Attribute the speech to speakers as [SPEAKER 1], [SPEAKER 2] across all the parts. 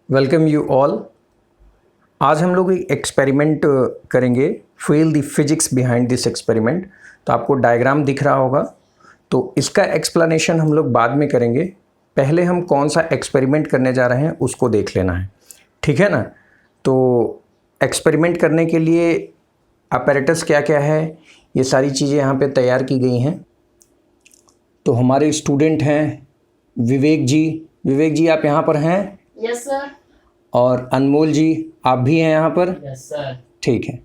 [SPEAKER 1] Welcome you all. आज हम लोग एक एक्सपेरिमेंट करेंगे। Feel the physics behind this experiment. तो आपको डायग्राम दिख रहा होगा, तो इसका एक्सप्लेनेशन हम लोग बाद में करेंगे। पहले हम कौन सा एक्सपेरिमेंट करने जा रहे हैं उसको देख लेना है, ठीक है ना। तो एक्सपेरिमेंट करने के लिए अपैरेटस क्या क्या है, ये सारी चीज़ें यहाँ पे तैयार की गई हैं। तो हमारे स्टूडेंट हैं विवेक जी। विवेक जी आप यहाँ पर हैं?
[SPEAKER 2] Yes sir.
[SPEAKER 1] और अनमोल जी आप भी हैं यहाँ पर?
[SPEAKER 2] Yes sir.
[SPEAKER 1] ठीक है।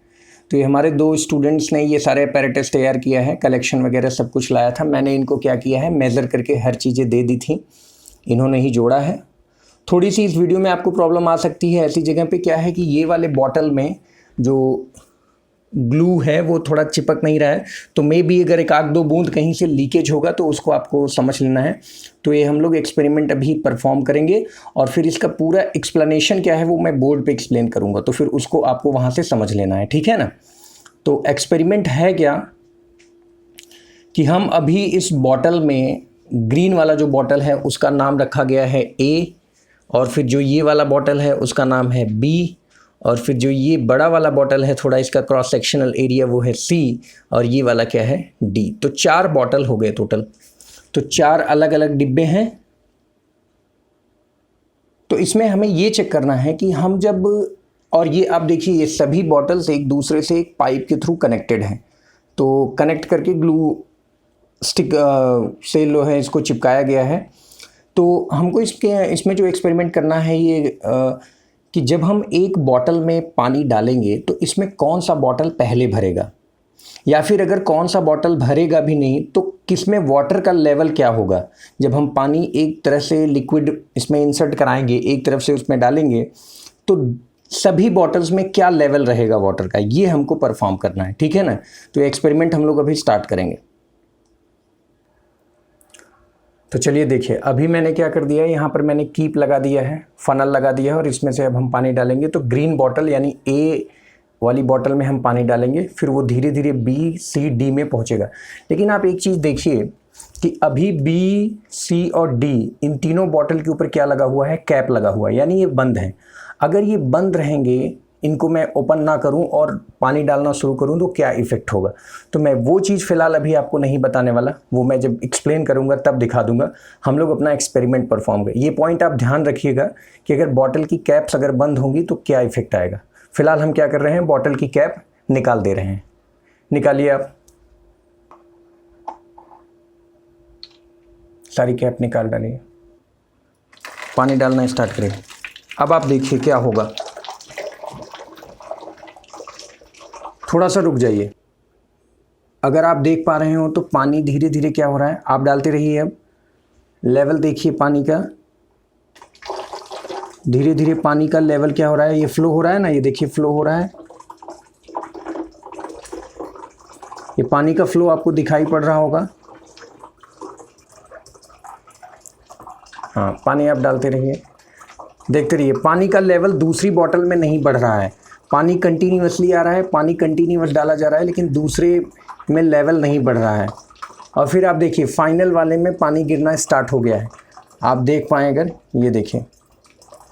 [SPEAKER 1] तो ये हमारे दो स्टूडेंट्स ने ये सारे अपैरेटस तैयार किया है, कलेक्शन वगैरह सब कुछ लाया था। मैंने इनको क्या किया है, मेज़र करके हर चीज़ें दे दी थी, इन्होंने ही जोड़ा है। थोड़ी सी इस वीडियो में आपको प्रॉब्लम आ सकती है ऐसी जगह पे, क्या है कि ये वाले बॉटल में जो ग्लू है वो थोड़ा चिपक नहीं रहा है, तो मे बी अगर एक आध दो बूंद कहीं से लीकेज होगा तो उसको आपको समझ लेना है। तो ये हम लोग एक्सपेरिमेंट अभी परफॉर्म करेंगे और फिर इसका पूरा एक्सप्लेनेशन क्या है वो मैं बोर्ड पे एक्सप्लेन करूँगा, तो फिर उसको आपको वहाँ से समझ लेना है, ठीक है ना। तो एक्सपेरिमेंट है क्या कि हम अभी इस बॉटल में, ग्रीन वाला जो बॉटल है उसका नाम रखा गया है A, और फिर जो ये वाला बॉटल है उसका नाम है B, और फिर जो ये बड़ा वाला बॉटल है थोड़ा इसका क्रॉस सेक्शनल एरिया वो है C, और ये वाला क्या है D। तो 4 बॉटल हो गए टोटल। तो 4 अलग अलग डिब्बे हैं। तो इसमें हमें ये चेक करना है कि हम जब, और ये आप देखिए ये सभी बॉटल्स एक दूसरे से एक पाइप के थ्रू कनेक्टेड हैं। तो कनेक्ट करके ग्लू स्टिक से लो है इसको चिपकाया गया है। तो हमको इसमें जो एक्सपेरिमेंट करना है ये कि जब हम एक बॉटल में पानी डालेंगे तो इसमें कौन सा बॉटल पहले भरेगा, या फिर अगर कौन सा बॉटल भरेगा भी नहीं तो किसमें वाटर का लेवल क्या होगा। जब हम पानी एक तरह से लिक्विड इसमें इंसर्ट कराएंगे, एक तरफ से उसमें डालेंगे, तो सभी बॉटल्स में क्या लेवल रहेगा वाटर का, ये हमको परफॉर्म करना है, ठीक है ना। तो ये एक्सपेरिमेंट हम लोग अभी स्टार्ट करेंगे। तो चलिए देखिए, अभी मैंने क्या कर दिया है, यहाँ पर मैंने कीप लगा दिया है, फनल लगा दिया है, और इसमें से अब हम पानी डालेंगे। तो ग्रीन बॉटल यानी A वाली बॉटल में हम पानी डालेंगे, फिर वो धीरे धीरे B, C, D में पहुँचेगा। लेकिन आप एक चीज़ देखिए कि अभी B, C और D इन तीनों बॉटल के ऊपर क्या लगा हुआ है, कैप लगा हुआ है, यानी ये बंद है। अगर ये बंद रहेंगे, इनको मैं ओपन ना करूं और पानी डालना शुरू करूं तो क्या इफ़ेक्ट होगा, तो मैं वो चीज़ फ़िलहाल अभी आपको नहीं बताने वाला, वो मैं जब एक्सप्लेन करूंगा तब दिखा दूंगा। हम लोग अपना एक्सपेरिमेंट परफॉर्म करें। ये पॉइंट आप ध्यान रखिएगा कि अगर बॉटल की कैप्स अगर बंद होंगी तो क्या इफ़ेक्ट आएगा। फ़िलहाल हम क्या कर रहे हैं, बॉटल की कैप निकाल दे रहे हैं। निकालिए आप, सारी कैप निकाल डालिए, पानी डालना स्टार्ट करिए। अब आप देखिए क्या होगा, थोड़ा सा रुक जाइए। अगर आप देख पा रहे हो तो पानी धीरे धीरे क्या हो रहा है, आप डालते रहिए। अब लेवल देखिए पानी का, धीरे धीरे पानी का लेवल क्या हो रहा है, ये फ्लो हो रहा है ना, ये देखिए फ्लो हो रहा है। ये पानी का फ्लो आपको दिखाई पड़ रहा होगा। हाँ, पानी आप डालते रहिए, देखते रहिए। पानी का लेवल दूसरी बॉटल में नहीं बढ़ रहा है, पानी कंटिन्यूअसली आ रहा है, पानी कंटिन्यूअस डाला जा रहा है, लेकिन दूसरे में लेवल नहीं बढ़ रहा है। और फिर आप देखिए फाइनल वाले में पानी गिरना स्टार्ट हो गया है। आप देख पाएँ अगर, ये देखिए,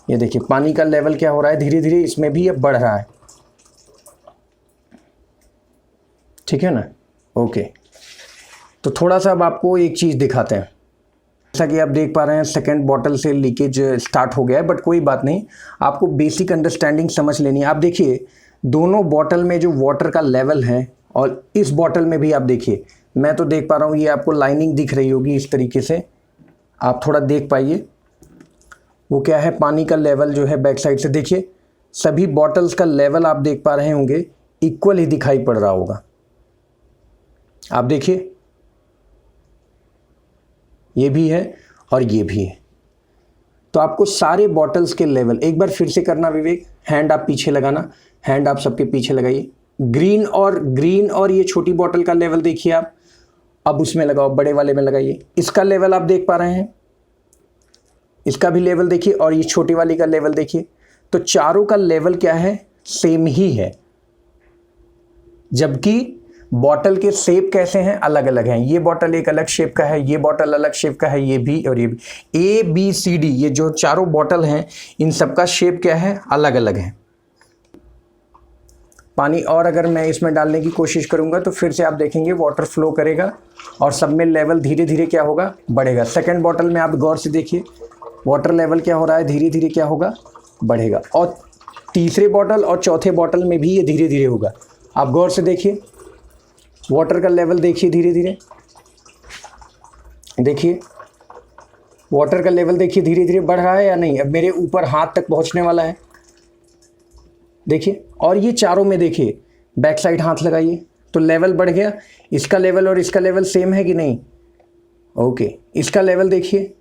[SPEAKER 1] ये देखिए पानी का लेवल क्या हो रहा है, धीरे धीरे इसमें भी अब बढ़ रहा है, ठीक है ना। ओके, तो थोड़ा सा अब आपको एक चीज़ दिखाते हैं। जैसा कि आप देख पा रहे हैं सेकंड बॉटल से लीकेज स्टार्ट हो गया है, बट कोई बात नहीं, आपको बेसिक अंडरस्टैंडिंग समझ लेनी है। आप देखिए दोनों बॉटल में जो वाटर का लेवल है, और इस बॉटल में भी आप देखिए, मैं तो देख पा रहा हूँ, ये आपको लाइनिंग दिख रही होगी इस तरीके से, आप थोड़ा देख पाइए। वो क्या है, पानी का लेवल जो है बैक साइड से देखिए, सभी बॉटल्स का लेवल आप देख पा रहे होंगे इक्वल ही दिखाई पड़ रहा होगा। आप देखिए ये भी है और ये भी है। तो आपको सारे बॉटल्स के लेवल एक बार फिर से करना। विवेक, हैंड आप पीछे लगाना, हैंड आप सबके पीछे लगाइए। ग्रीन और ये छोटी बॉटल का लेवल देखिए आप, अब उसमें लगाओ, बड़े वाले में लगाइए। इसका लेवल आप देख पा रहे हैं, इसका भी लेवल देखिए, और ये छोटी वाली का लेवल देखिए। तो चारों का लेवल क्या है, सेम ही है। जबकि बॉटल के शेप कैसे हैं, अलग अलग हैं। ये बॉटल एक अलग शेप का है, ये बॉटल अलग शेप का है, ये भी और ये भी। ABCD ये जो चारों बॉटल हैं इन सबका शेप क्या है, अलग अलग है। पानी और अगर मैं इसमें डालने की कोशिश करूंगा तो फिर से आप देखेंगे वाटर फ्लो करेगा और सब में लेवल धीरे धीरे क्या होगा, बढ़ेगा। सेकंड बॉटल में आप गौर से देखिए वाटर लेवल क्या हो रहा है, धीरे धीरे क्या होगा, बढ़ेगा। और तीसरे बॉटल और चौथे बॉटल में भी ये धीरे धीरे होगा। आप गौर से देखिए वाटर का लेवल देखिए, धीरे धीरे देखिए वाटर का लेवल देखिए धीरे धीरे बढ़ रहा है या नहीं। अब मेरे ऊपर हाथ तक पहुंचने वाला है, देखिए। और ये चारों में देखिए, बैक साइड हाथ लगाइए तो लेवल बढ़ गया। इसका लेवल और इसका लेवल सेम है कि नहीं, ओके। इसका लेवल देखिए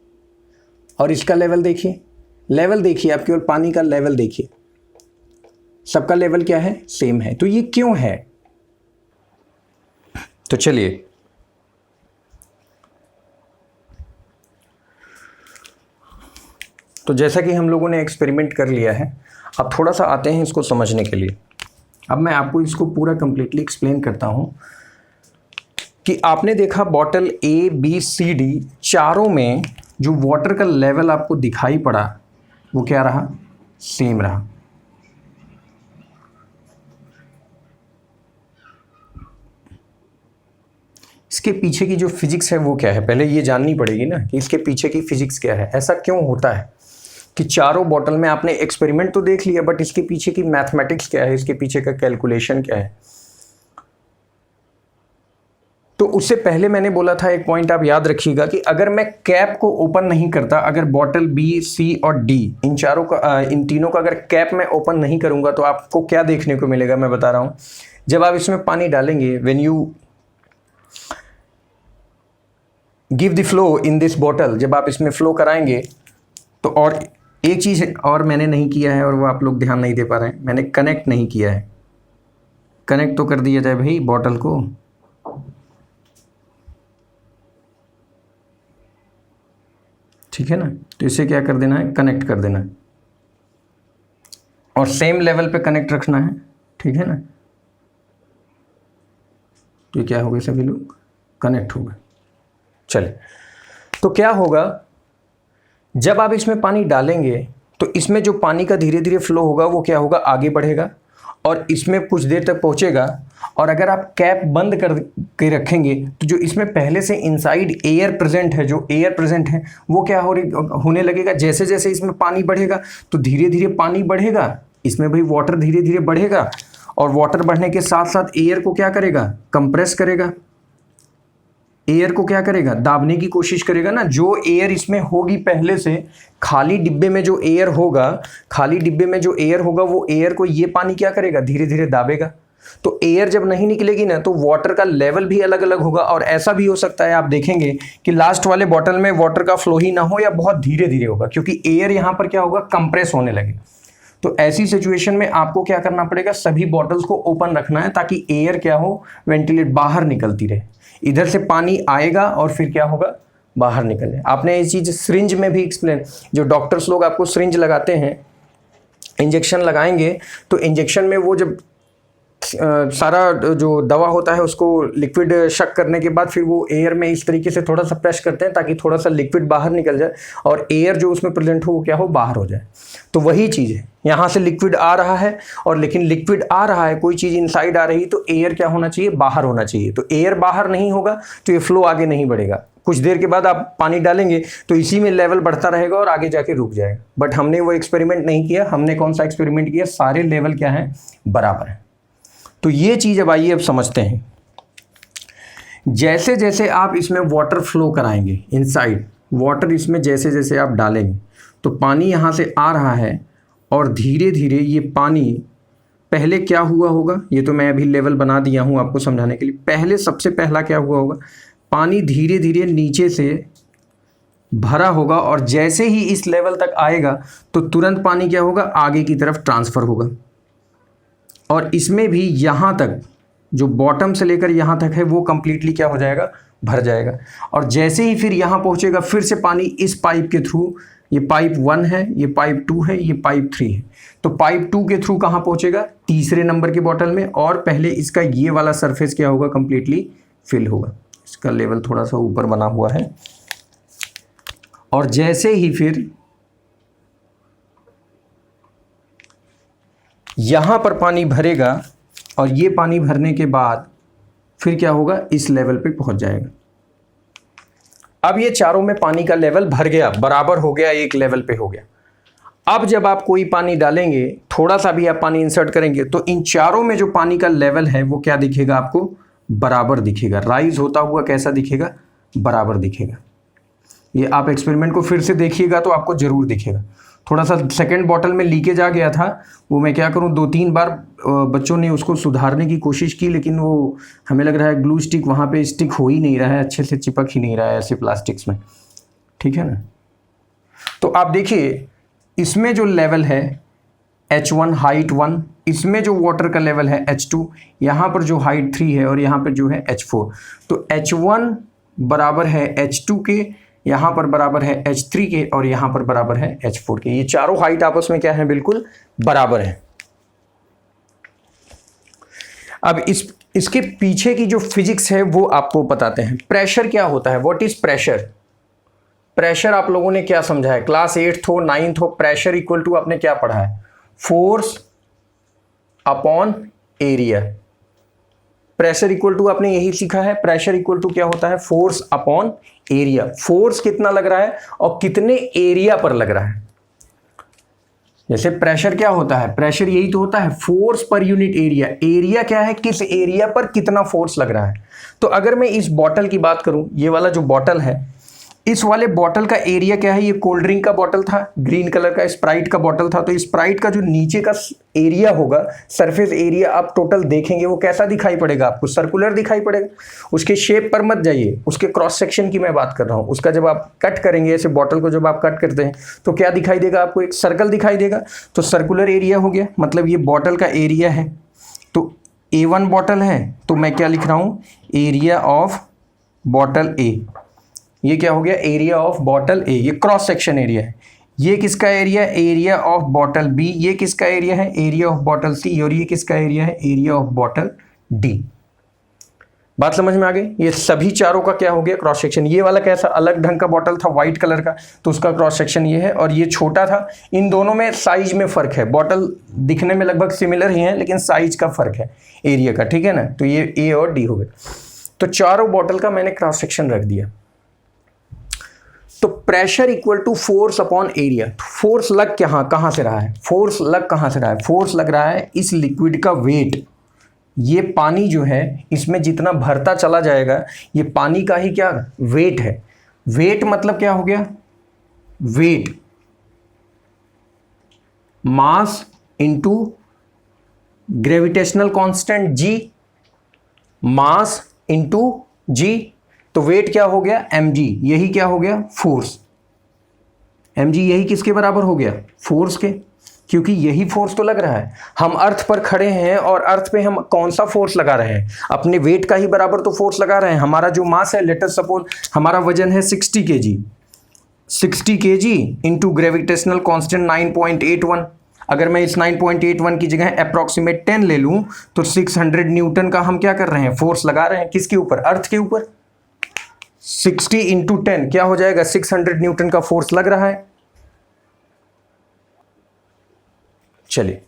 [SPEAKER 1] और इसका लेवल देखिए, लेवल देखिए, आप केवल पानी का लेवल देखिए, सबका लेवल क्या है, सेम है। तो ये क्यों है, तो चलिए तो जैसा कि हम लोगों ने एक्सपेरिमेंट कर लिया है, अब थोड़ा सा आते हैं इसको समझने के लिए। अब मैं आपको इसको पूरा कंप्लीटली एक्सप्लेन करता हूं कि आपने देखा बॉटल ABCD चारों में जो वाटर का लेवल आपको दिखाई पड़ा वो क्या रहा, सेम रहा। इसके पीछे की जो फिजिक्स है वो क्या है, पहले ये जाननी पड़ेगी ना कि इसके पीछे की फिजिक्स क्या है। ऐसा क्यों होता है कि चारों बॉटल में आपने एक्सपेरिमेंट तो देख लिया बट इसके पीछे की मैथमेटिक्स क्या है, इसके पीछे का कैलकुलेशन क्या है। तो उससे पहले मैंने बोला था एक पॉइंट आप याद रखिएगा कि अगर मैं कैप को ओपन नहीं करता, अगर बॉटल B, C और D इन चारों का, इन तीनों का अगर कैप मैं ओपन नहीं करूंगा तो आपको क्या देखने को मिलेगा, मैं बता रहा हूं। जब आप इसमें पानी डालेंगे, when you give the flow in this bottle, जब आप इसमें फ्लो कराएंगे तो, और एक चीज़ और मैंने नहीं किया है और वो आप लोग ध्यान नहीं दे पा रहे हैं, मैंने कनेक्ट नहीं किया है। कनेक्ट तो कर दिया जाए भाई बॉटल को, ठीक है ना। तो इसे क्या कर देना है, कनेक्ट कर देना है और सेम लेवल पे कनेक्ट रखना है, ठीक है ना। तो क्या हो गए, सभी लोग कनेक्ट हो गए। चले, तो क्या होगा जब आप इसमें पानी डालेंगे तो इसमें जो पानी का धीरे धीरे फ्लो होगा वो क्या होगा, आगे बढ़ेगा और इसमें कुछ देर तक पहुंचेगा। और अगर आप कैप बंद कर के रखेंगे तो जो इसमें पहले से इनसाइड एयर प्रेजेंट है, जो एयर प्रेजेंट है वो क्या होने लगेगा, जैसे जैसे इसमें पानी बढ़ेगा तो धीरे धीरे पानी बढ़ेगा, इसमें भाई वाटर धीरे धीरे बढ़ेगा और वाटर बढ़ने के साथ साथ एयर को क्या करेगा, कंप्रेस करेगा। एयर को क्या करेगा, दाबने की कोशिश करेगा ना। जो एयर इसमें होगी पहले से, खाली डिब्बे में जो एयर होगा, खाली डिब्बे में जो एयर होगा वो एयर को ये पानी क्या करेगा, धीरे धीरे दाबेगा। तो एयर जब नहीं निकलेगी ना तो वाटर का लेवल भी अलग अलग होगा। और ऐसा भी हो सकता है, आप देखेंगे कि लास्ट वाले बॉटल में वाटर का फ्लो ही ना हो या बहुत धीरे धीरे होगा, क्योंकि एयर यहाँ पर क्या होगा, कंप्रेस होने लगे। तो ऐसी सिचुएशन में आपको क्या करना पड़ेगा, सभी बॉटल्स को ओपन रखना है ताकि एयर क्या हो, वेंटिलेट बाहर निकलती रहे। इधर से पानी आएगा और फिर क्या होगा, बाहर निकल जाए। आपने ये चीज़ सिरिंज में भी एक्सप्लेन, जो डॉक्टर्स लोग आपको सिरिंज लगाते हैं, इंजेक्शन लगाएंगे तो इंजेक्शन में वो जब सारा जो दवा होता है उसको लिक्विड शक करने के बाद फिर वो एयर में इस तरीके से थोड़ा सा प्रेस करते हैं ताकि थोड़ा सा लिक्विड बाहर निकल जाए और एयर जो उसमें प्रेजेंट हो वो क्या हो, बाहर हो जाए। तो वही चीज़ है, यहाँ से लिक्विड आ रहा है और लेकिन लिक्विड आ रहा है, कोई चीज़ इनसाइड आ रही तो एयर क्या होना चाहिए, बाहर होना चाहिए। तो एयर बाहर नहीं होगा तो ये फ्लो आगे नहीं बढ़ेगा। कुछ देर के बाद आप पानी डालेंगे तो इसी में लेवल बढ़ता रहेगा और आगे जाके रुक जाएगा। बट हमने वो एक्सपेरिमेंट नहीं किया। हमने कौन सा एक्सपेरिमेंट किया, सारे लेवल क्या है, बराबर है। तो ये चीज़ अब आइए अब समझते हैं। जैसे जैसे आप इसमें वाटर फ्लो कराएंगे, इनसाइड वाटर इसमें जैसे जैसे आप डालेंगे तो पानी यहाँ से आ रहा है और धीरे धीरे ये पानी, पहले क्या हुआ होगा, ये तो मैं अभी लेवल बना दिया हूँ आपको समझाने के लिए। पहले सबसे पहला क्या हुआ होगा, पानी धीरे धीरे नीचे से भरा होगा और जैसे ही इस लेवल तक आएगा तो तुरंत पानी क्या होगा, आगे की तरफ ट्रांसफ़र होगा। और इसमें भी यहाँ तक, जो बॉटम से लेकर यहाँ तक है वो कंप्लीटली क्या हो जाएगा, भर जाएगा। और जैसे ही फिर यहाँ पहुँचेगा फिर से पानी इस पाइप के थ्रू ये पाइप 1 है, ये पाइप 2 है, ये पाइप 3 है। तो पाइप 2 के थ्रू कहाँ पहुंचेगा? तीसरे नंबर की बॉटल में, और पहले इसका ये वाला सरफेस क्या होगा? कंप्लीटली फिल होगा। इसका लेवल थोड़ा सा ऊपर बना हुआ है, और जैसे ही फिर यहां पर पानी भरेगा, और ये पानी भरने के बाद फिर क्या होगा? इस लेवल पे पहुंच जाएगा। अब ये चारों में पानी का लेवल भर गया, बराबर हो गया, एक लेवल पे हो गया। अब जब आप कोई पानी डालेंगे, थोड़ा सा भी आप पानी इंसर्ट करेंगे, तो इन चारों में जो पानी का लेवल है वो क्या दिखेगा आपको? बराबर दिखेगा। राइज होता हुआ कैसा दिखेगा? बराबर दिखेगा। ये आप एक्सपेरिमेंट को फिर से देखिएगा तो आपको जरूर दिखेगा। थोड़ा सा सेकंड बॉटल में लीकेज आ गया था, वो मैं क्या करूं, 2-3 बार बच्चों ने उसको सुधारने की कोशिश की, लेकिन वो हमें लग रहा है ग्लू स्टिक वहाँ पे स्टिक हो ही नहीं रहा है, अच्छे से चिपक ही नहीं रहा है ऐसे प्लास्टिक्स में, ठीक है ना। तो आप देखिए, इसमें जो लेवल है H1 हाइट 1, इसमें जो वाटर का लेवल है H2, यहाँ पर जो हाइट 3 है, और यहाँ पर जो है H4। तो H1 बराबर है H2 के, यहाँ पर बराबर है H3 के, और यहाँ पर बराबर है H4 के। ये चारों हाइट आपस में क्या है? बिल्कुल बराबर है। अब इसके पीछे की जो फिजिक्स है वो आपको बताते हैं। प्रेशर क्या होता है? What is pressure? प्रेशर आप लोगों ने क्या समझा है? क्लास 8th हो, 9th हो, प्रेशर इक्वल टू आपने क्या पढ़ा है? Force upon area. Pressure equal to आपने यही सीखा है। प्रेशर इक्वल टू क्या होता है? Force upon area. फोर्स कितना लग रहा है और कितने एरिया पर लग रहा है। जैसे प्रेशर क्या होता है? प्रेशर यही तो होता है, force per unit area. Area क्या है? किस एरिया पर कितना फोर्स लग रहा है। तो अगर मैं इस बॉटल की बात करूं, ये वाला जो बॉटल है, इस वाले बॉटल का एरिया क्या है? ये कोल्ड ड्रिंक का बॉटल था, ग्रीन कलर का स्प्राइट का बॉटल था। तो स्प्राइट का जो नीचे का एरिया होगा, सरफेस एरिया, आप टोटल देखेंगे वो कैसा दिखाई पड़ेगा आपको? सर्कुलर दिखाई पड़ेगा। उसके शेप पर मत जाइए, उसके क्रॉस सेक्शन की मैं बात कर रहा हूँ। उसका जब आप कट करेंगे, ऐसे बॉटल को जब आप कट करते हैं तो क्या दिखाई देगा आपको? एक सर्कल दिखाई देगा। तो सर्कुलर एरिया हो गया, मतलब ये बॉटल का एरिया है। तो A1 बॉटल है, तो मैं क्या लिख रहा हूँ? Area of bottle A। ये क्या हो गया? Area of bottle A. ये क्रॉस सेक्शन एरिया है। ये किसका area? Area of bottle B. ये किसका एरिया है? Area of bottle C. और ये किसका एरिया है? Area of bottle D. बात समझ में आ गई? ये सभी चारों का क्या हो गया? Cross section. ये वाला कैसा अलग ढंग का बॉटल था, व्हाइट कलर का, तो उसका क्रॉस सेक्शन ये है। और ये छोटा था। इन दोनों में साइज में फर्क है। बॉटल दिखने में लगभग सिमिलर ही है, लेकिन साइज का फर्क है एरिया का, ठीक है ना। तो ये ए और डी हो गए। तो चारों बॉटल का मैंने क्रॉस सेक्शन रख दिया। तो pressure equal to force upon area. Force लग कहाँ से रहा है? फोर्स लग कहाँ से रहा है? फोर्स लग रहा है इस लिक्विड का वेट। ये पानी जो है, इसमें जितना भरता चला जाएगा, ये पानी का ही क्या वेट है। वेट मतलब क्या हो गया? Weight mass into gravitational constant G, mass into G. तो वेट क्या हो गया? mg। यही क्या हो गया? फोर्स। mg यही किसके बराबर हो गया? फोर्स के, क्योंकि यही फोर्स तो लग रहा है। हम अर्थ पर खड़े हैं और अर्थ पे हम कौन सा फोर्स लगा रहे हैं? अपने वेट का ही बराबर तो फोर्स लगा रहे हैं। हमारा जो मास है, लेट अस सपोज हमारा वजन है 60 kg। 60 kg into gravitational constant 9.81। अगर मैं इस 9.81 की जगह अप्रॉक्सीमेट 10 ले लूं, तो 600 न्यूटन का हम क्या कर रहे हैं? फोर्स लगा रहे हैं। किसके ऊपर? अर्थ के ऊपर। 60 इंटू 10 क्या हो जाएगा? 600 न्यूटन का फोर्स लग रहा है। चलिए,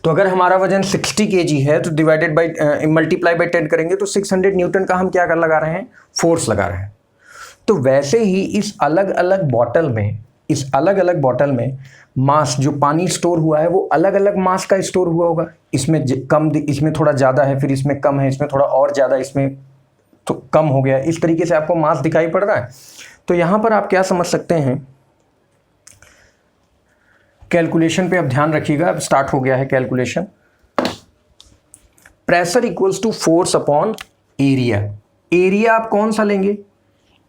[SPEAKER 1] तो अगर हमारा वजन 60 kg है, तो डिवाइडेड बाई मल्टीप्लाई बाई 10 करेंगे, तो 600 न्यूटन का हम क्या कर लगा रहे हैं? फोर्स लगा रहे हैं। तो वैसे ही इस अलग अलग बॉटल में मास, जो पानी स्टोर हुआ है, वो अलग अलग मास का स्टोर हुआ होगा। इसमें कम, इसमें थोड़ा ज़्यादा है, फिर इसमें कम है, इसमें थोड़ा और ज़्यादा, इसमें तो कम हो गया। इस तरीके से आपको मास दिखाई पड़ रहा है। तो यहाँ पर आप क्या समझ सकते हैं? कैलकुलेशन पे अब ध्यान रखिएगा। अब स्टार्ट हो गया है calculation. Pressure equals to force upon area. Area आप कौन सा लेंगे?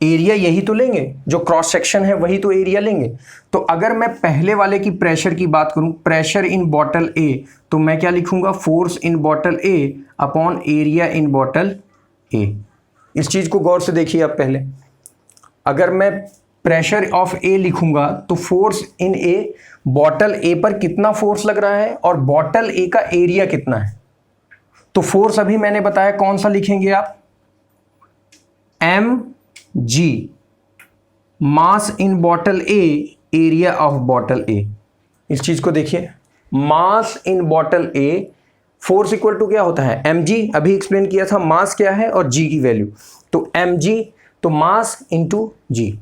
[SPEAKER 1] एरिया यही तो लेंगे, जो क्रॉस सेक्शन है वही तो एरिया लेंगे। तो अगर मैं पहले वाले की प्रेशर की बात करूं, प्रेशर इन बॉटल ए, तो मैं क्या लिखूंगा? Force in bottle A upon area in bottle A. इस चीज को गौर से देखिए आप। पहले अगर मैं प्रेशर ऑफ ए लिखूंगा तो फोर्स इन ए, बॉटल ए पर कितना फोर्स लग रहा है और बॉटल ए का एरिया कितना है। तो फोर्स अभी मैंने बताया कौन सा लिखेंगे आप, M G, mass in bottle A, area of bottle A. इस चीज को देखिए, mass in bottle A, force equal to क्या होता है, एम जी। अभी एक्सप्लेन किया था मास क्या है और जी की वैल्यू, तो एम जी, तो मास इंटू जी।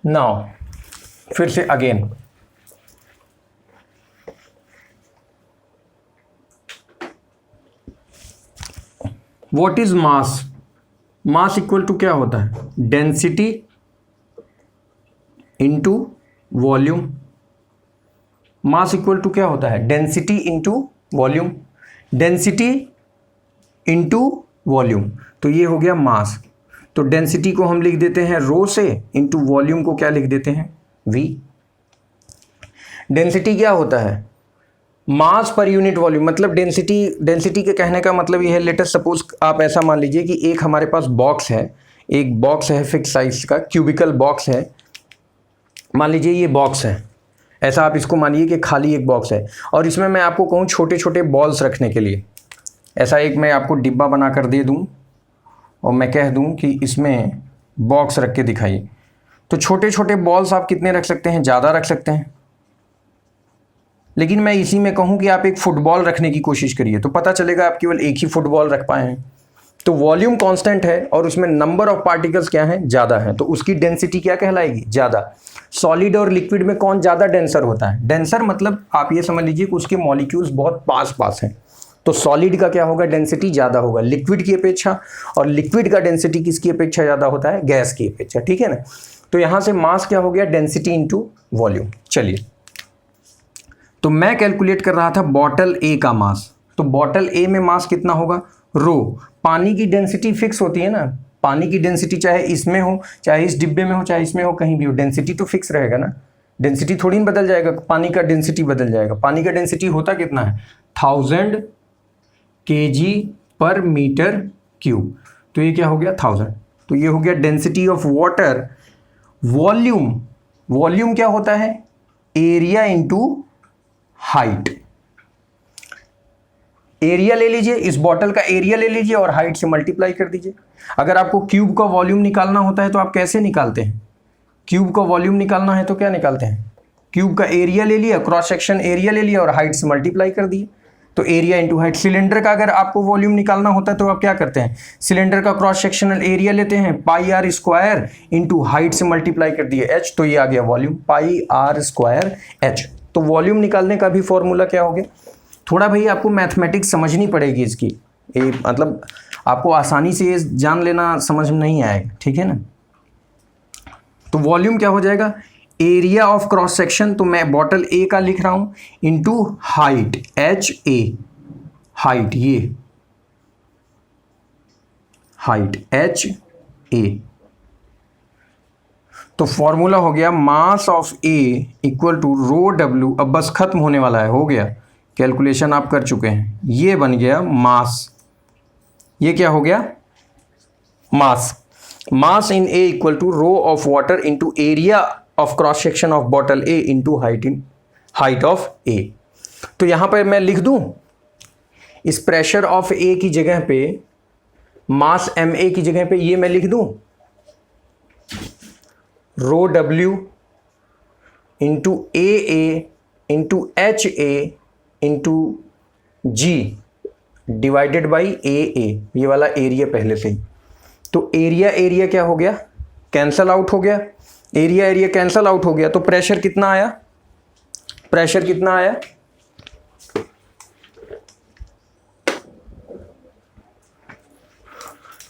[SPEAKER 1] नाउ फिर से again, what is mass. Mass equal to क्या होता है, density into volume. Mass equal to क्या होता है, density into volume, density into volume, तो ये हो गया मास। तो डेंसिटी को हम लिख देते हैं रो से, इंटू वॉल्यूम को क्या लिख देते हैं, वी। डेंसिटी क्या होता है, मास पर यूनिट वॉल्यूम, मतलब डेंसिटी के कहने का मतलब ये है, लेट अस सपोज आप ऐसा मान लीजिए कि एक हमारे पास बॉक्स है, एक बॉक्स है फिक्स साइज का, क्यूबिकल बॉक्स है, मान लीजिए ये बॉक्स है, ऐसा आप इसको मानिए कि खाली एक बॉक्स है, और इसमें मैं आपको कहूँ छोटे छोटे बॉल्स रखने के लिए, ऐसा एक मैं आपको डिब्बा बना कर दे दूँ और मैं कह दूँ कि इसमें बॉक्स रख के दिखाइए, तो छोटे छोटे बॉल्स आप कितने रख सकते हैं, ज़्यादा रख सकते हैं। लेकिन मैं इसी में कहूँ कि आप एक फुटबॉल रखने की कोशिश करिए, तो पता चलेगा आप केवल एक ही फुटबॉल रख पाए हैं। तो वॉल्यूम कांस्टेंट है और उसमें नंबर ऑफ पार्टिकल्स क्या है, ज़्यादा है, तो उसकी डेंसिटी क्या कहलाएगी, ज़्यादा। सॉलिड और लिक्विड में कौन ज़्यादा डेंसर होता है, डेंसर मतलब आप ये समझ लीजिए कि उसके मॉलिक्यूल्स बहुत पास पास हैं, तो सॉलिड का क्या होगा, डेंसिटी ज़्यादा होगा लिक्विड की अपेक्षा, और लिक्विड का डेंसिटी किसकी अपेक्षा ज़्यादा होता है, गैस की अपेक्षा, ठीक है ना। तो यहाँ से मास क्या हो गया, डेंसिटी इंटू वॉल्यूम। चलिए, तो मैं कैलकुलेट कर रहा था बॉटल ए का मास, तो बॉटल ए में मास कितना होगा, रो। पानी की डेंसिटी फिक्स होती है ना, पानी की डेंसिटी चाहे इसमें हो, चाहे इस डिब्बे में हो, चाहे इसमें हो, कहीं भी हो, डेंसिटी तो फिक्स रहेगा ना, डेंसिटी थोड़ी ना बदल जाएगा, पानी का डेंसिटी बदल जाएगा। पानी का डेंसिटी होता कितना है, 1000 kg पर मीटर क्यूब, तो ये क्या हो गया 1000, तो ये हो गया density of water. Volume, volume क्या होता है, एरिया इंटू हाइट। एरिया ले लीजिए, इस बॉटल का एरिया ले लीजिए और हाइट से मल्टीप्लाई कर दीजिए। अगर आपको क्यूब का वॉल्यूम निकालना होता है तो आप कैसे निकालते हैं, क्यूब का वॉल्यूम निकालना है तो क्या निकालते हैं, क्यूब का एरिया ले लिया, क्रॉस सेक्शन एरिया ले लिया और हाइट से मल्टीप्लाई कर दिए, तो एरिया इंटू हाइट। सिलेंडर का अगर आपको वॉल्यूम निकालना होता है तो आप क्या करते हैं, सिलेंडर का क्रॉस सेक्शनल एरिया लेते हैं, pi r square into height से मल्टीप्लाई कर दिए एच, तो ये आ गया volume, pi r square H. तो वॉल्यूम निकालने का भी फॉर्मूला क्या हो गया, थोड़ा भाई आपको मैथमेटिक्स समझनी पड़ेगी इसकी, ये मतलब आपको आसानी से ये जान लेना समझ में नहीं आएगा, ठीक है ना। तो वॉल्यूम क्या हो जाएगा, एरिया ऑफ क्रॉस सेक्शन, तो मैं बॉटल ए का लिख रहा हूं, into height H A, height ये हाइट एच ए, तो फॉर्मूला हो गया mass of A equal to rho W. अब बस खत्म होने वाला है, हो गया, कैलकुलेशन आप कर चुके हैं, ये बन गया मास, ये क्या हो गया mass. Mass in A equal to rho of water into area of cross section of bottle A into height in height of A. तो यहां पर मैं लिख दूं, इस प्रेशर ऑफ ए की जगह पे, मास एम ए की जगह पे ये मैं लिख दूं, rho W into A into H A into G divided by A, ये वाला एरिया पहले से ही। तो एरिया क्या हो गया, कैंसल आउट हो गया, एरिया कैंसल आउट हो गया, तो प्रेशर कितना आया, प्रेशर कितना आया,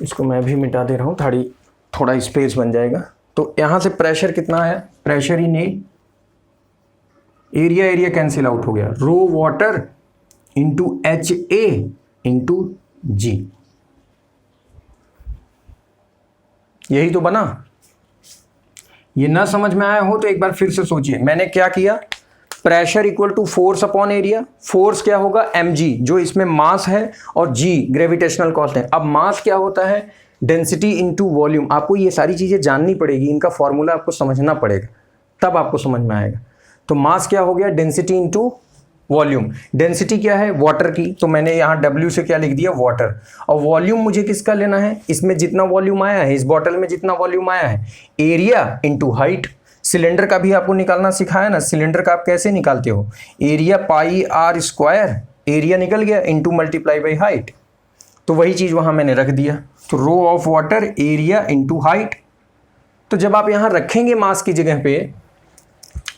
[SPEAKER 1] इसको मैं भी मिटा दे रहा हूं, थोड़ा स्पेस बन जाएगा। तो यहां से प्रेशर कितना आया, pressure in A, area cancel out हो गया, rho water into H A into G, यही तो बना। ये ना समझ में आया हो तो एक बार फिर से सोचिए, मैंने क्या किया, pressure equal to force upon area, force क्या होगा mg जो इसमें मास है और g ग्रेविटेशनल कांस्टेंट। अब मास क्या होता है, डेंसिटी इनटू वॉल्यूम, आपको ये सारी चीज़ें जाननी पड़ेगी, इनका फॉर्मूला आपको समझना पड़ेगा, तब आपको समझ में आएगा। तो मास क्या हो गया, डेंसिटी इनटू वॉल्यूम। डेंसिटी क्या है, वाटर की, तो मैंने यहाँ W से क्या लिख दिया, वाटर। और वॉल्यूम मुझे किसका लेना है, इसमें जितना वॉल्यूम आया है, इस बॉटल में जितना वॉल्यूम आया है, एरिया इनटू हाइट। सिलेंडर का भी आपको निकालना सिखाया ना, सिलेंडर का आप कैसे निकालते हो, area pi r square, area निकल गया, इनटू मल्टीप्लाई बाई हाइट। तो वही चीज़ वहाँ मैंने रख दिया, तो rho of water area into height. तो जब आप यहाँ रखेंगे मास की जगह पे,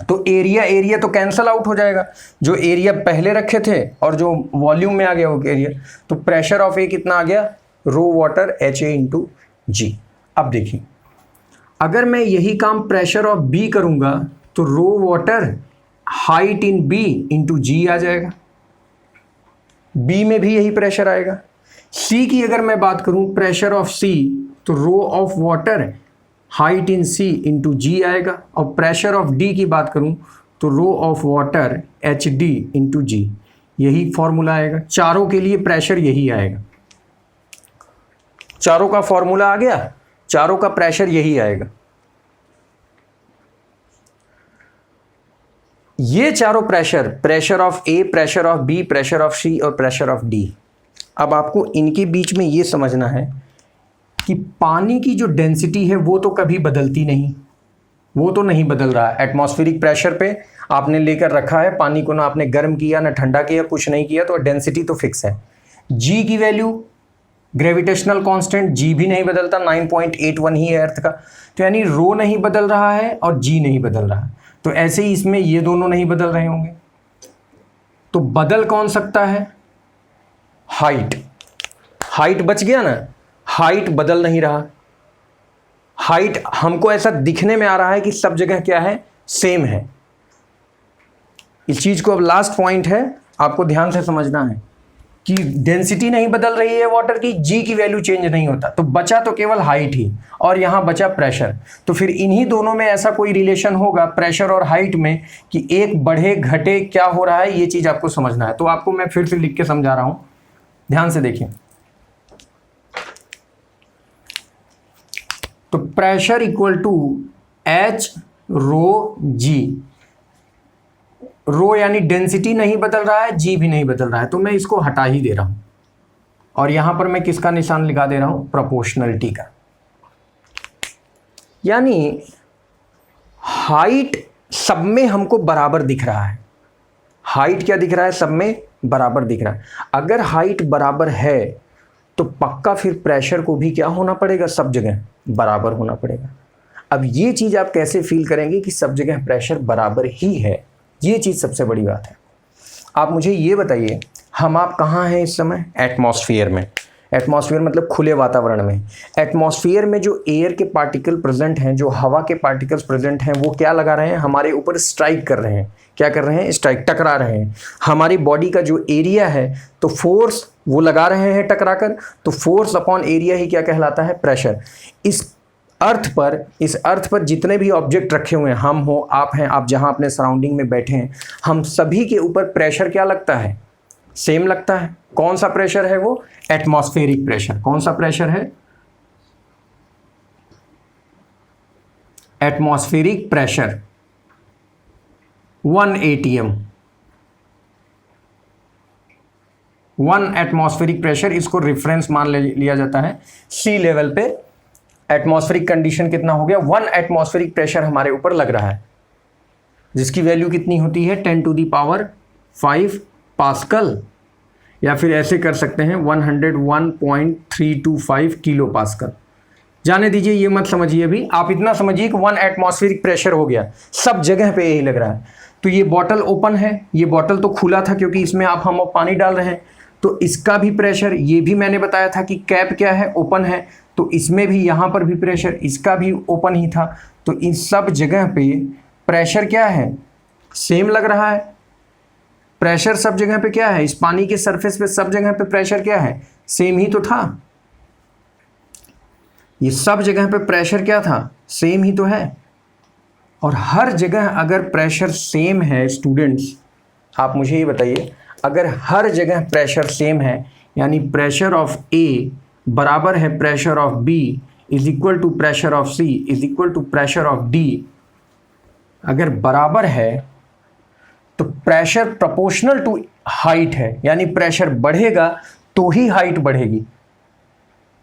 [SPEAKER 1] तो एरिया एरिया तो कैंसल आउट हो जाएगा, जो एरिया पहले रखे थे और जो वॉल्यूम में आ गया वो एरिया। तो प्रेशर ऑफ ए कितना आ गया, rho water H A into जी। अब देखिए, अगर मैं यही काम प्रेशर ऑफ बी करूंगा तो rho water height in B into G आ जाएगा, बी में भी यही प्रेशर आएगा। सी की अगर मैं बात करूं, प्रेशर ऑफ सी, तो rho of water height in C into G आएगा। और प्रेशर ऑफ डी की बात करूं तो rho of water H D into G, यही फॉर्मूला आएगा। चारों के लिए प्रेशर यही आएगा, चारों का फॉर्मूला आ गया, चारों का प्रेशर यही आएगा। ये चारों pressure, pressure of A, pressure of B, pressure of C और प्रेशर ऑफ डी। अब आपको इनके बीच में ये समझना है कि पानी की जो डेंसिटी है वो तो कभी बदलती नहीं, वो तो नहीं बदल रहा है। एटमॉस्फेरिक प्रेशर पे आपने लेकर रखा है पानी को, ना आपने गर्म किया ना ठंडा किया, कुछ नहीं किया, तो डेंसिटी तो फिक्स है। जी की वैल्यू, ग्रेविटेशनल कांस्टेंट जी भी नहीं बदलता, 9.81 ही है अर्थ का। तो यानी रो नहीं बदल रहा है और जी नहीं बदल रहा है, तो ऐसे ही इसमें ये दोनों नहीं बदल रहे होंगे। तो बदल कौन सकता है, हाइट। हाइट बच गया ना, हाइट बदल नहीं रहा। हाइट हमको ऐसा दिखने में आ रहा है कि सब जगह क्या है, सेम है। इस चीज को अब लास्ट पॉइंट है, आपको ध्यान से समझना है कि डेंसिटी नहीं बदल रही है वाटर की, जी की वैल्यू चेंज नहीं होता, तो बचा तो केवल हाइट ही, और यहां बचा प्रेशर। तो फिर इन्हीं दोनों में ऐसा कोई रिलेशन होगा प्रेशर और हाइट में कि एक बढ़े घटे, क्या हो रहा है, ये चीज आपको समझना है। तो आपको मैं फिर से लिख के समझा रहा हूं, ध्यान से देखिए। तो प्रेशर इक्वल टू एच रो जी, रो यानी डेंसिटी नहीं बदल रहा है, जी भी नहीं बदल रहा है, तो मैं इसको हटा ही दे रहा हूं, और यहां पर मैं किसका निशान लगा दे रहा हूं, प्रोपोर्शनलिटी का। यानी हाइट सब में हमको बराबर दिख रहा है, हाइट क्या दिख रहा है, सब में बराबर दिख रहा है। अगर हाइट बराबर है तो पक्का फिर प्रेशर को भी क्या होना पड़ेगा, सब जगह बराबर होना पड़ेगा। अब ये चीज आप कैसे फील करेंगे कि सब जगह प्रेशर बराबर ही है, ये चीज सबसे बड़ी बात है। आप मुझे ये बताइए, हम आप कहाँ हैं इस समय, एटमॉस्फेयर में। एटमॉस्फेयर मतलब खुले वातावरण में। एटमॉस्फेयर में जो एयर के पार्टिकल प्रेजेंट हैं, जो हवा के पार्टिकल्स प्रेजेंट हैं, वो क्या लगा रहे हैं, हमारे ऊपर स्ट्राइक कर रहे हैं। क्या कर रहे हैं, स्ट्राइक, टकरा रहे हैं। हमारी बॉडी का जो एरिया है, तो फोर्स वो लगा रहे हैं टकराकर, तो फोर्स अपॉन एरिया ही क्या कहलाता है, प्रेशर। इस अर्थ पर जितने भी ऑब्जेक्ट रखे हुए हैं, हम हो, आप हैं, आप जहां अपने सराउंडिंग में बैठे हैं, हम सभी के ऊपर प्रेशर क्या लगता है, सेम लगता है। कौन सा प्रेशर है वो, एटमॉस्फेरिक प्रेशर। कौन सा प्रेशर है, atmospheric pressure 1 atm, 1 atmospheric pressure, इसको रेफरेंस मान लिया जाता है। सी लेवल पे एटमॉस्फेरिक कंडीशन कितना हो गया, 1 एटमॉस्फेरिक प्रेशर हमारे ऊपर लग रहा है, जिसकी वैल्यू कितनी होती है, 10⁵ पास्कल, या फिर ऐसे कर सकते हैं 101.325 किलो पास्कल। जाने दीजिए, ये मत समझिए अभी, आप इतना समझिए कि 1 एटमॉस्फेरिक प्रेशर हो गया, सब जगह पे यही लग रहा है। तो ये बॉटल ओपन है, ये बॉटल तो खुला था क्योंकि इसमें हम पानी डाल रहे हैं, तो इसका भी प्रेशर, ये भी मैंने बताया था कि कैप क्या है, ओपन है, तो इसमें भी, यहाँ पर भी प्रेशर, इसका भी ओपन ही था। तो इन सब जगह पे प्रेशर क्या है, सेम लग रहा है। प्रेशर सब जगह पे क्या है, इस पानी के सरफेस पे सब जगह पे प्रेशर क्या है, सेम ही तो था। ये सब जगह पे प्रेशर क्या था, सेम ही तो है। और हर जगह अगर प्रेशर सेम है स्टूडेंट्स, आप मुझे ये बताइए, अगर हर जगह प्रेशर सेम है, यानी प्रेशर ऑफ ए बराबर है pressure of B is equal to pressure of C is equal to pressure of D, अगर बराबर है तो प्रेशर प्रोपोर्शनल टू हाइट है, यानी प्रेशर बढ़ेगा तो ही हाइट बढ़ेगी,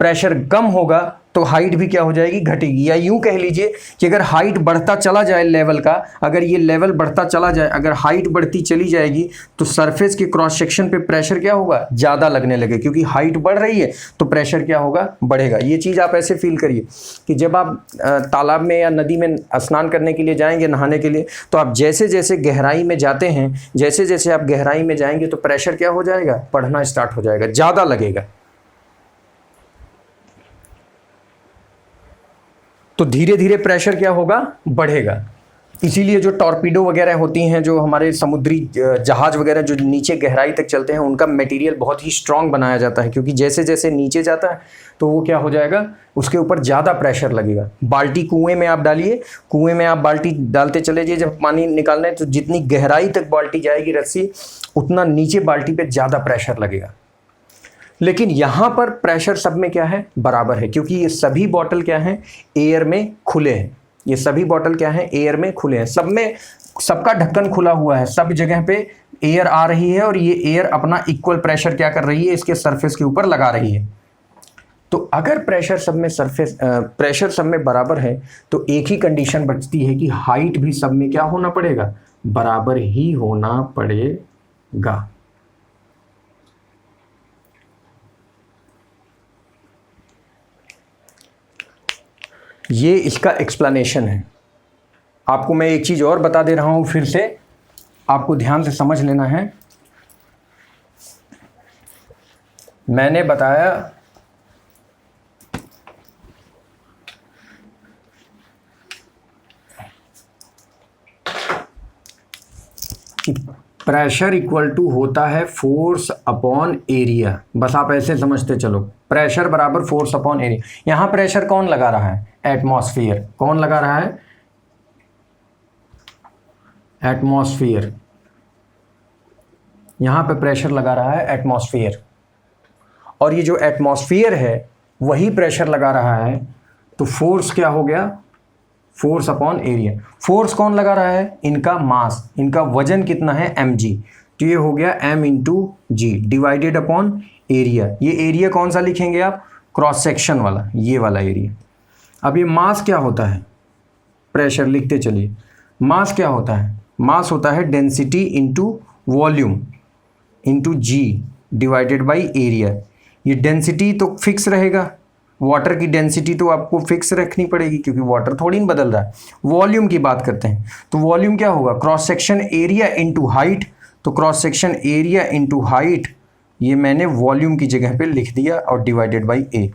[SPEAKER 1] प्रेशर कम होगा तो हाइट भी क्या हो जाएगी, घटेगी। या यूं कह लीजिए कि अगर हाइट बढ़ता चला जाए लेवल का, अगर ये लेवल बढ़ता चला जाए, अगर हाइट बढ़ती चली जाएगी तो सरफेस के क्रॉस सेक्शन पे प्रेशर क्या होगा, ज़्यादा लगने लगे, क्योंकि हाइट बढ़ रही है तो प्रेशर क्या होगा, बढ़ेगा। ये चीज़ आप ऐसे फील करिए कि जब आप तालाब में या नदी में स्नान करने के लिए जाएंगे, नहाने के लिए, तो आप जैसे जैसे गहराई में जाते हैं, जैसे जैसे आप गहराई में जाएंगे तो प्रेशर क्या हो जाएगा, बढ़ना स्टार्ट हो जाएगा, ज़्यादा लगेगा। तो धीरे धीरे प्रेशर क्या होगा, बढ़ेगा। इसीलिए जो टॉर्पीडो वगैरह होती हैं, जो हमारे समुद्री जहाज वगैरह जो नीचे गहराई तक चलते हैं, उनका मटेरियल बहुत ही स्ट्रांग बनाया जाता है, क्योंकि जैसे जैसे नीचे जाता है तो वो क्या हो जाएगा, उसके ऊपर ज़्यादा प्रेशर लगेगा। बाल्टी कुएं में आप डालिए, कुएं में आप बाल्टी डालते चले जाइए, जब पानी निकालना है तो जितनी गहराई तक बाल्टी जाएगी रस्सी, उतना नीचे बाल्टी पे ज़्यादा प्रेशर लगेगा। लेकिन यहाँ पर प्रेशर सब में क्या है, बराबर है, क्योंकि ये सभी बॉटल क्या हैं, एयर में खुले हैं। ये सभी बॉटल क्या हैं, एयर में खुले हैं। सब में सबका ढक्कन खुला हुआ है, सब जगह पे एयर आ रही है और ये एयर अपना इक्वल प्रेशर क्या कर रही है, इसके सरफेस के ऊपर लगा रही है। तो अगर प्रेशर सब में बराबर है तो एक ही कंडीशन बचती है कि हाइट भी सब में क्या होना पड़ेगा, बराबर ही होना पड़ेगा। ये इसका एक्सप्लेनेशन है। आपको मैं एक चीज़ और बता दे रहा हूँ, फिर से आपको ध्यान से समझ लेना है। मैंने बताया कि प्रेशर इक्वल टू होता है फोर्स अपॉन एरिया। बस आप ऐसे समझते चलो, प्रेशर बराबर फोर्स अपॉन एरिया। यहां प्रेशर कौन लगा रहा है, एटमॉस्फेयर। कौन लगा रहा है, एटमॉस्फेयर। यहां पे प्रेशर लगा रहा है एटमॉस्फेयर, और ये जो एटमॉस्फेयर है वही प्रेशर लगा रहा है, तो फोर्स क्या हो गया, फोर्स अपॉन एरिया। फोर्स कौन लगा रहा है, इनका मास, इनका वजन कितना है, mg, तो ये हो गया m into G divided upon area. ये एरिया कौन सा लिखेंगे आप, क्रॉस सेक्शन वाला, ये वाला एरिया। अब ये मास क्या होता है, प्रेशर लिखते चलिए। मास क्या होता है, मास होता है density into volume into G divided by area. ये डेंसिटी तो फिक्स रहेगा, वाटर की डेंसिटी तो आपको फिक्स रखनी पड़ेगी, क्योंकि वाटर थोड़ी ना बदल रहा है। वॉल्यूम की बात करते हैं तो वॉल्यूम क्या होगा, cross section area into height. तो cross section area into height, ये मैंने वॉल्यूम की जगह पे लिख दिया, और डिवाइडेड बाई ए।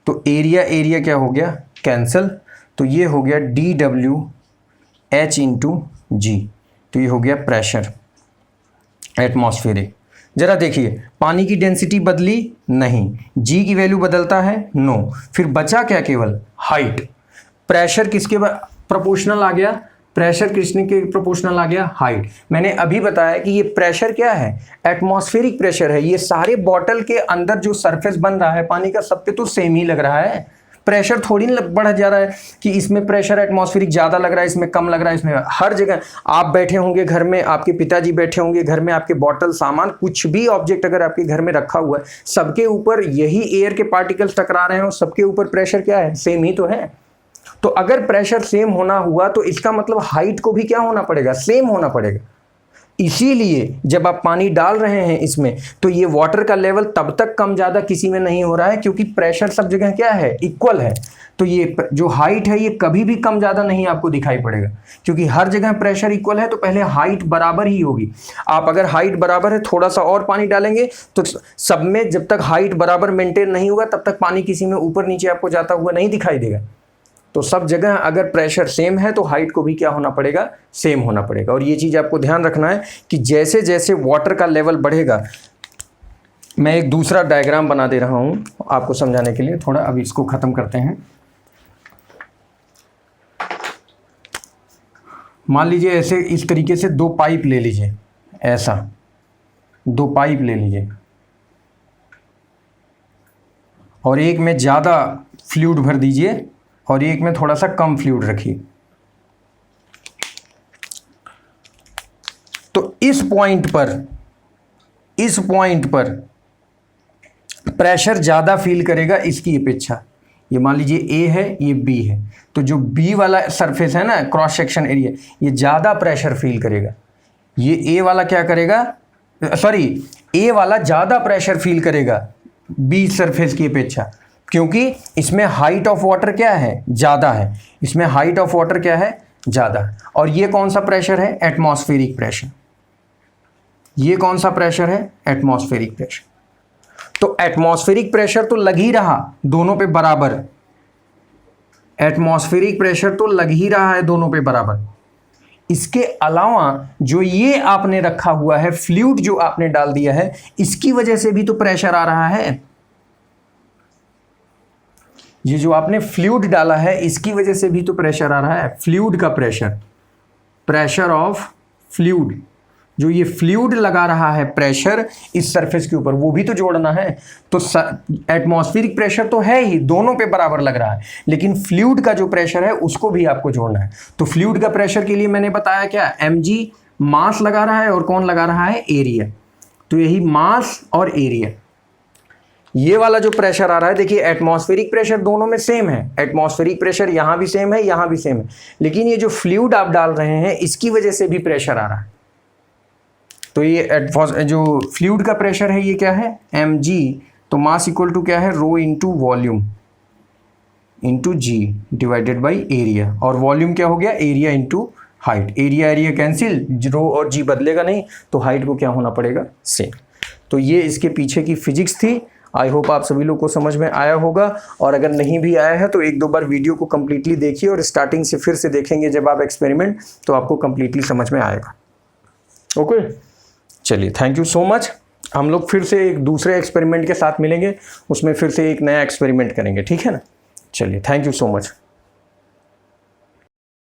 [SPEAKER 1] तो एरिया एरिया क्या हो गया, कैंसल, तो ये हो गया डी डब्ल्यू एच इंटू जी। तो ये हो गया प्रेशर एटमॉस्फेरिक। जरा देखिए, पानी की डेंसिटी बदली नहीं, जी की वैल्यू बदलता है, नो, फिर बचा क्या, केवल हाइट। प्रेशर किसके प्रोपोर्शनल आ गया, प्रेशर किसने के प्रोपोर्शनल आ गया, हाइट। मैंने अभी बताया कि ये प्रेशर क्या है, एटमॉस्फेरिक प्रेशर है। ये सारे बॉटल के अंदर जो सरफेस बन रहा है पानी का, सब पे तो सेम ही लग रहा है। प्रेशर थोड़ी ना बढ़ जा रहा है कि इसमें प्रेशर एटमॉस्फेरिक ज़्यादा लग रहा है, इसमें कम लग रहा है। इसमें हर जगह आप बैठे होंगे घर में, आपके पिताजी बैठे होंगे घर में, आपके बॉटल, सामान, कुछ भी ऑब्जेक्ट अगर आपके घर में रखा हुआ है, सबके ऊपर यही एयर के पार्टिकल्स टकरा रहे हैं और सबके ऊपर प्रेशर क्या है, सेम ही तो है। तो अगर प्रेशर सेम होना हुआ तो इसका मतलब हाइट को भी क्या होना पड़ेगा, सेम होना पड़ेगा। इसीलिए जब आप पानी डाल रहे हैं इसमें, तो ये वाटर का लेवल तब तक कम ज़्यादा किसी में नहीं हो रहा है, क्योंकि प्रेशर सब जगह क्या है, इक्वल है। तो ये जो हाइट है ये कभी भी कम ज़्यादा नहीं आपको दिखाई पड़ेगा, क्योंकि हर जगह प्रेशर इक्वल है, तो पहले हाइट बराबर ही होगी। आप अगर हाइट बराबर है, थोड़ा सा और पानी डालेंगे तो सब में जब तक हाइट बराबर मेंटेन नहीं होगा तब तक पानी किसी में ऊपर नीचे आपको जाता हुआ नहीं दिखाई देगा। तो सब जगह अगर प्रेशर सेम है तो हाइट को भी क्या होना पड़ेगा, सेम होना पड़ेगा। और ये चीज़ आपको ध्यान रखना है कि जैसे जैसे वाटर का लेवल बढ़ेगा, मैं एक दूसरा डायग्राम बना दे रहा हूँ आपको समझाने के लिए थोड़ा। अभी इसको ख़त्म करते हैं। मान लीजिए ऐसे इस तरीके से दो पाइप ले लीजिए, ऐसा दो पाइप ले लीजिए, और एक में ज़्यादा फ्लूइड भर दीजिए और एक में थोड़ा सा कम फ्लूइड रखिए। तो इस पॉइंट पर प्रेशर ज़्यादा फील करेगा इसकी अपेक्षा। ये मान लीजिए ए है, ये बी है, तो जो बी वाला सरफेस है ना, क्रॉस सेक्शन एरिया, ये ज़्यादा प्रेशर फील करेगा। ये ए वाला क्या करेगा, ए वाला ज़्यादा प्रेशर फील करेगा बी सरफेस की अपेक्षा, क्योंकि इसमें हाइट ऑफ वाटर क्या है, ज़्यादा है। इसमें हाइट ऑफ वाटर क्या है, ज़्यादा। और ये कौन सा प्रेशर है, एटमॉस्फेरिक प्रेशर। ये कौन सा प्रेशर है, एटमॉस्फेरिक प्रेशर। तो एटमॉस्फेरिक प्रेशर तो लग ही रहा दोनों पे बराबर, एटमॉस्फेरिक प्रेशर तो लग ही रहा है दोनों पे बराबर। इसके अलावा जो ये आपने रखा हुआ है फ्लूइड, जो आपने डाल दिया है, इसकी वजह से भी तो प्रेशर आ रहा है। ये जो आपने फ्लूइड डाला है इसकी वजह से भी तो प्रेशर आ रहा है। फ्लूइड का प्रेशर, प्रेशर ऑफ फ्लूइड, जो ये फ्लूइड लगा रहा है प्रेशर इस सरफेस के ऊपर, वो भी तो जोड़ना है। तो एटमॉस्फेरिक प्रेशर तो है ही, दोनों पे बराबर लग रहा है, लेकिन फ्लूइड का जो प्रेशर है उसको भी आपको जोड़ना है। तो फ्लूइड का प्रेशर के लिए मैंने बताया क्या, mg मास लगा रहा है और कौन लगा रहा है, एरिया। तो यही मास और एरिया, ये वाला जो प्रेशर आ रहा है, देखिए एटमॉस्फेरिक प्रेशर दोनों में सेम है। एटमॉस्फेरिक प्रेशर यहाँ भी सेम है, यहाँ भी सेम है, लेकिन ये जो फ्लूइड आप डाल रहे हैं इसकी वजह से भी प्रेशर आ रहा है। तो ये जो फ्लूइड का प्रेशर है ये क्या है, mg। तो मास इक्वल टू क्या है, rho into volume into G divided by area. और वॉल्यूम क्या हो गया, area into height. Area cancel, rho और जी बदलेगा नहीं, तो हाइट को क्या होना पड़ेगा, सेम। तो ये इसके पीछे की फिजिक्स थी। आई होप आप सभी लोग को समझ में आया होगा, और अगर नहीं भी आया है तो एक दो बार वीडियो को कंप्लीटली देखिए और स्टार्टिंग से फिर से देखेंगे जब आप एक्सपेरिमेंट, तो आपको कंप्लीटली समझ में आएगा। ओके, चलिए, थैंक यू सो मच। हम लोग फिर से एक दूसरे एक्सपेरिमेंट के साथ मिलेंगे, उसमें फिर से एक नया एक्सपेरिमेंट करेंगे, ठीक है ना। चलिए, थैंक यू सो मच।